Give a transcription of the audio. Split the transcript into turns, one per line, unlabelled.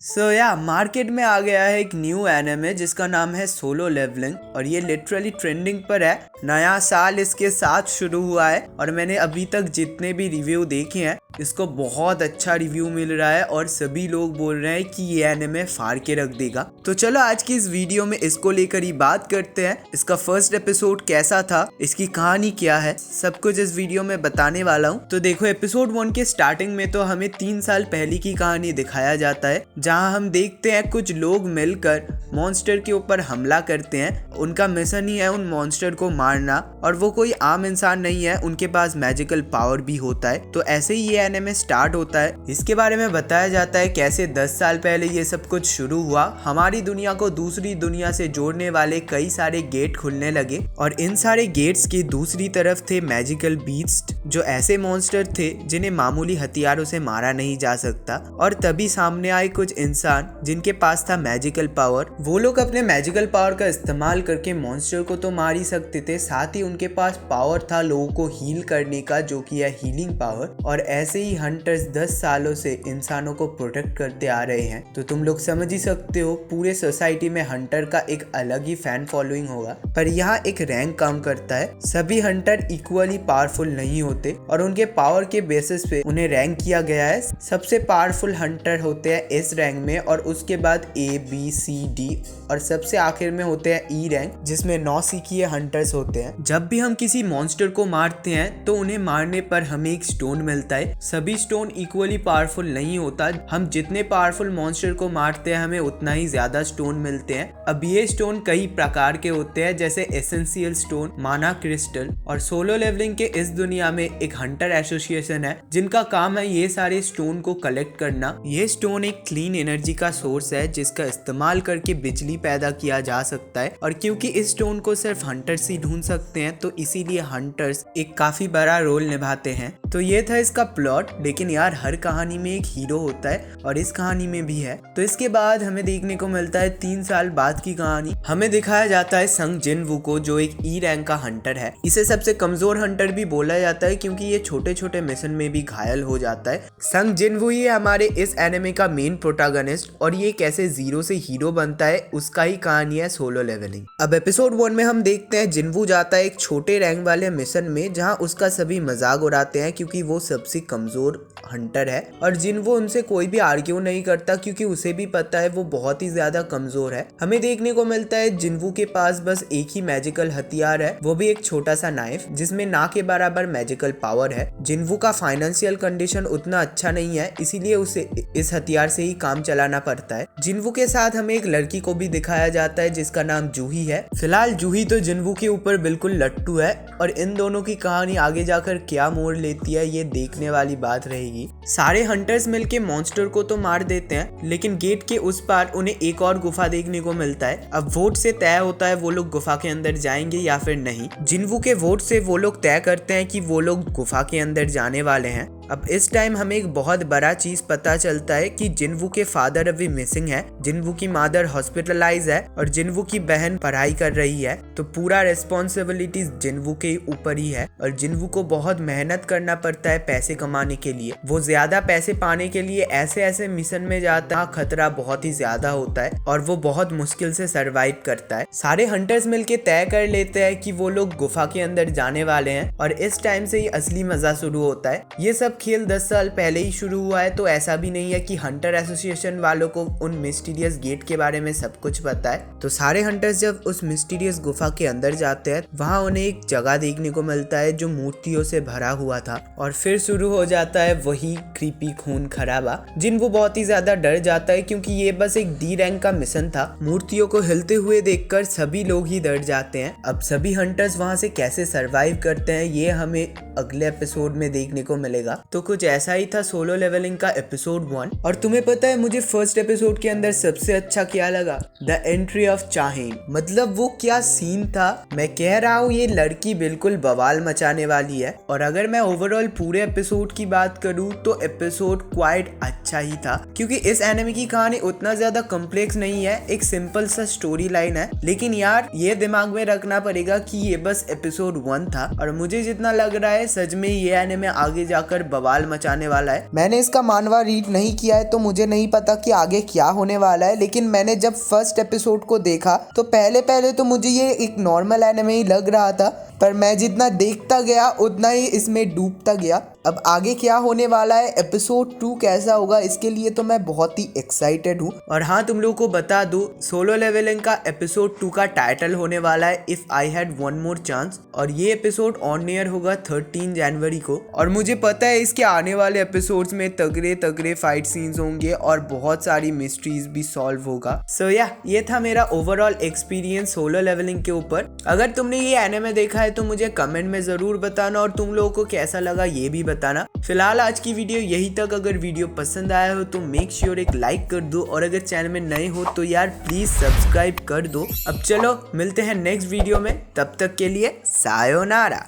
Market में आ गया है एक न्यू एनिमे जिसका नाम है सोलो लेवलिंग और ये लिटरली ट्रेंडिंग पर है। नया साल इसके साथ शुरू हुआ है और मैंने अभी तक जितने भी रिव्यू देखे हैं इसको बहुत अच्छा रिव्यू मिल रहा है और सभी लोग बोल रहे हैं कि ये एनिमे फाड़ के रख देगा। तो चलो आज की इस वीडियो में इसको लेकर ही बात करते हैं। इसका फर्स्ट एपिसोड कैसा था, इसकी कहानी क्या है, सब कुछ इस वीडियो में बताने वाला हूँ। तो देखो, एपिसोड 1 के स्टार्टिंग में तो हमें 3 साल पहले की कहानी दिखाया जाता है, जहाँ हम देखते हैं कुछ लोग मिलकर मॉन्स्टर के ऊपर हमला करते हैं। उनका मिशन ही है उन मॉन्स्टर को मारना और वो कोई आम इंसान नहीं है, उनके पास मैजिकल पावर भी होता है। तो ऐसे ही ये एनिमे स्टार्ट होता है। इसके बारे में बताया जाता है कैसे 10 साल पहले ये सब कुछ शुरू हुआ। हमारी दुनिया को दूसरी दुनिया से जोड़ने वाले कई सारे गेट खुलने लगे और इन सारे गेट्स की दूसरी तरफ थे मैजिकल बीस्ट, जो ऐसे मॉन्स्टर थे जिन्हें मामूली हथियारों से मारा नहीं जा सकता। और तभी सामने आए कुछ इंसान जिनके पास था मैजिकल पावर। वो लोग अपने मैजिकल पावर का इस्तेमाल करके मॉन्स्टर को तो मार ही सकते थे, साथ ही उनके पास पावर था लोगों को हील करने का, जो कि है हीलिंग पावर। और ऐसे ही हंटर्स 10 सालों से इंसानों को प्रोटेक्ट करते आ रहे हैं। तो तुम लोग समझ ही सकते हो पूरे सोसाइटी में हंटर का एक अलग ही फैन फॉलोइंग होगा। पर यहाँ एक रैंक काम करता है। सभी हंटर इक्वली पावरफुल नहीं होते और उनके पावर के बेसिस पे उन्हें रैंक किया गया है। सबसे पावरफुल हंटर होते हैं इस रैंक में और उसके बाद A, B, C, D और सबसे आखिर में होते हैं E रैंक, जिसमें 9 सीखिए हंटर्स होते हैं। जब भी हम किसी मॉन्स्टर को मारते हैं तो उन्हें मारने पर हमें एक स्टोन मिलता है। सभी स्टोन इक्वली पावरफुल नहीं होता। हम जितने पावरफुल मॉन्स्टर को मारते हैं हमें उतना ही ज्यादा स्टोन मिलते हैं। अब ये स्टोन कई प्रकार के होते हैं, जैसे एसेंशियल स्टोन, माना क्रिस्टल। और सोलो लेवलिंग के इस दुनिया में एक हंटर एसोसिएशन है जिनका काम है ये सारे स्टोन को कलेक्ट करना। ये स्टोन एक क्लीन एनर्जी का सोर्स है जिसका इस्तेमाल करके बिजली पैदा किया जा सकता है। और क्योंकि इस स्टोन को सिर्फ हंटर्स ही ढूंढ सकते हैं तो इसीलिए हंटर्स एक काफी बड़ा रोल निभाते हैं। तो ये था इसका प्लॉट। लेकिन यार, हर कहानी में एक हीरो होता है और इस कहानी में भी है। तो इसके बाद हमें देखने को मिलता है 3 साल बाद की कहानी। हमें दिखाया जाता है संग जिनवू को, जो एक E रैंक का हंटर है। इसे सबसे कमजोर हंटर भी बोला जाता है क्योंकि ये छोटे छोटे मिशन में भी घायल हो जाता है। संग जिनवू ही हमारे इस एनिमे का मेन प्रोटैगनिस्ट और ये कैसे जीरो से हीरो बनता है उसका ही कहानी है सोलो लेवलिंग। अब एपिसोड 1 में हम देखते हैं जिनवू जाता है एक छोटे रैंक वाले मिशन में, जहां उसका सभी मजाक उड़ाते हैं क्योंकि वो सबसे कमजोर हंटर है। और जिनवू उनसे कोई भी आर्ग्यू नहीं करता क्योंकि उसे भी पता है वो बहुत ही ज्यादा कमजोर है। हमें देखने को मिलता है जिनवू के पास बस एक ही मैजिकल हथियार है, वो भी एक छोटा सा नाइफ जिसमें ना के बराबर मैजिकल पावर है। जिनवू का फाइनेंशियल कंडीशन उतना अच्छा नहीं है, इसीलिए उसे इस हथियार से ही काम चलाना पड़ता है। जिनवू के साथ हमें एक लड़की को भी दिखाया जाता है जिसका नाम जूही है। फिलहाल जूही तो जिनवू के ऊपर बिल्कुल लट्टू है और इन दोनों की कहानी आगे जाकर क्या मोड़ लेती है ये देखने वाली बात रहेगी। सारे हंटर्स मिलके मॉन्स्टर को तो मार देते हैं, लेकिन गेट के उस पार उन्हें एक और गुफा देखने को मिलता है। अब वोट से तय होता है वो लोग गुफा के अंदर जाएंगे या फिर नहीं। जिनवू के वोट से वो लोग तय करते हैं कि वो लोग गुफा के अंदर जाने वाले हैं। अब इस टाइम हमें एक बहुत बड़ा चीज पता चलता है कि जिनवू के फादर अभी मिसिंग है, जिनवू की मदर हॉस्पिटलाइज है और जिनवू की बहन पढ़ाई कर रही है। तो पूरा रिस्पॉन्सिबिलिटी जिनवू के ऊपर ही है और जिनवू को बहुत मेहनत करना पड़ता है पैसे कमाने के लिए। वो ज्यादा पैसे पाने के लिए ऐसे ऐसे मिशन में जाता है, खतरा बहुत ही ज्यादा होता है और वो बहुत मुश्किल से सरवाइव करता है। सारे हंटर्स मिलके तय कर लेते हैं कि वो लोग गुफा के अंदर जाने वाले हैं और इस टाइम से ही असली मजा शुरू होता है। ये सब खेल 10 साल पहले ही शुरू हुआ है, तो ऐसा भी नहीं है कि हंटर एसोसिएशन वालों को उन मिस्टीरियस गेट के बारे में सब कुछ पता है। तो सारे हंटर्स जब उस मिस्टीरियस गुफा के अंदर जाते हैं, वहाँ उन्हें एक जगह देखने को मिलता है जो मूर्तियों से भरा हुआ था और फिर शुरू हो जाता है वही क्रीपी खून खराबा। जिनवू बहुत ही ज्यादा डर जाता है क्योंकि ये बस एक D रैंक का मिशन था। मूर्तियों को हिलते हुए देखकर सभी लोग ही डर जाते हैं। अब सभी हंटर्स वहाँ से कैसे सरवाइव करते हैं ये हमें अगले एपिसोड में देखने को मिलेगा। तो कुछ ऐसा ही था सोलो लेवलिंग का एपिसोड 1। और तुम्हें पता है मुझे फर्स्ट एपिसोड के अंदर सबसे अच्छा क्या लगा? द एंट्री ऑफ चाहेन। मतलब वो क्या सीन था। मैं कह रहा हूँ ये लड़की बिल्कुल बवाल मचाने वाली है। और अगर मैं ओवरऑल पूरे एपिसोड की बात करूँ तो एपिसोड क्वाइट अच्छा ही था क्योंकि इस एनिमे की कहानी उतना ज्यादा कॉम्प्लेक्स नहीं है, एक सिंपल सा स्टोरी लाइन है। लेकिन यार ये दिमाग में रखना पड़ेगा कि ये बस एपिसोड 1 था और मुझे जितना लग रहा है सच में ये एनिमे आगे जाकर बवाल मचाने वाला है। मैंने इसका मानवा रीड नहीं किया है तो मुझे नहीं पता कि आगे क्या होने वाला है, लेकिन मैंने जब फर्स्ट एपिसोड को देखा तो पहले तो मुझे ये एक नॉर्मल एनिमे ही लग रहा था, पर मैं जितना देखता गया उतना ही इसमें डूबता गया। अब आगे क्या होने वाला है, एपिसोड 2 कैसा होगा, इसके लिए तो मैं बहुत ही एक्साइटेड हूँ। और हाँ, तुम लोगों को बता दूं, सोलो लेवलिंग का एपिसोड 2 का टाइटल होने वाला है if I had one more chance, और ये एपिसोड ऑन एयर होगा 13 जनवरी को। और मुझे पता है इसके आने वाले एपिसोड्स में तगड़े फाइट सीन्स होंगे और बहुत सारी मिस्ट्रीज भी सॉल्व होगा। सो या ये था मेरा ओवरऑल एक्सपीरियंस सोलो लेवलिंग के ऊपर। अगर तुमने ये एनिमे देखा है तो मुझे कमेंट में जरूर बताना और तुम लोगों को कैसा लगा ये भी बताना। फिलहाल आज की वीडियो यही तक। अगर वीडियो पसंद आया हो तो मेक श्योर एक लाइक कर दो, और अगर चैनल में नए हो तो यार प्लीज सब्सक्राइब कर दो। अब चलो मिलते हैं नेक्स्ट वीडियो में, तब तक के लिए सायोनारा।